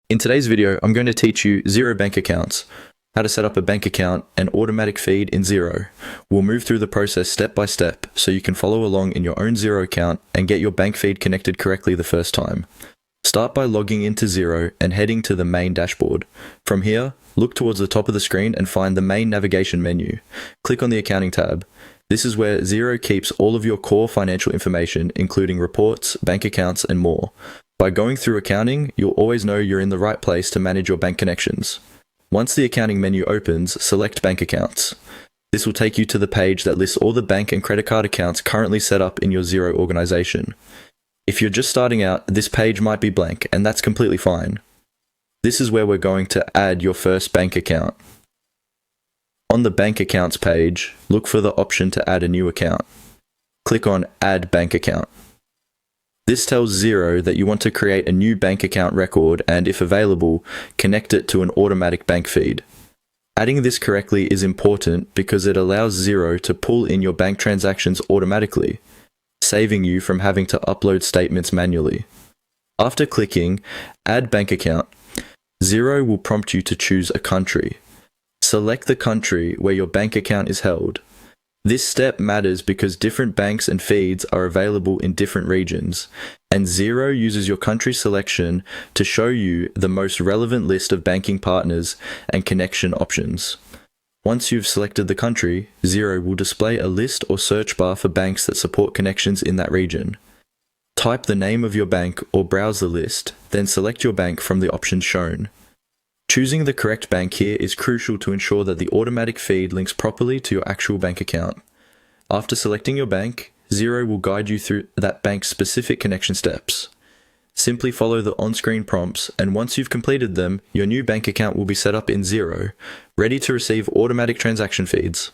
In today's video, I'm going to teach you Xero bank accounts, how to set up a bank account and automatic feed in Xero. We'll move through the process step by step so you can follow along in your own Xero account and get your bank feed connected correctly the first time. Start by logging into Xero and heading to the main dashboard. From here, look towards the top of the screen and find the main navigation menu. Click on the Accounting tab. This is where Xero keeps all of your core financial information, including reports, bank accounts, and more. By going through accounting, you'll always know you're in the right place to manage your bank connections. Once the accounting menu opens, select bank accounts. This will take you to the page that lists all the bank and credit card accounts currently set up in your Xero organization. If you're just starting out, this page might be blank, and that's completely fine. This is where we're going to add your first bank account. On the bank accounts page, look for the option to add a new account. Click on Add Bank Account. This tells Xero that you want to create a new bank account record and, if available, connect it to an automatic bank feed. Adding this correctly is important because it allows Xero to pull in your bank transactions automatically, saving you from having to upload statements manually. After clicking Add Bank Account, Xero will prompt you to choose a country. Select the country where your bank account is held. This step matters because different banks and feeds are available in different regions, and Xero uses your country selection to show you the most relevant list of banking partners and connection options. Once you've selected the country, Xero will display a list or search bar for banks that support connections in that region. Type the name of your bank or browse the list, then select your bank from the options shown. Choosing the correct bank here is crucial to ensure that the automatic feed links properly to your actual bank account. After selecting your bank, Xero will guide you through that bank's specific connection steps. Simply follow the on-screen prompts, and once you've completed them, your new bank account will be set up in Xero, ready to receive automatic transaction feeds.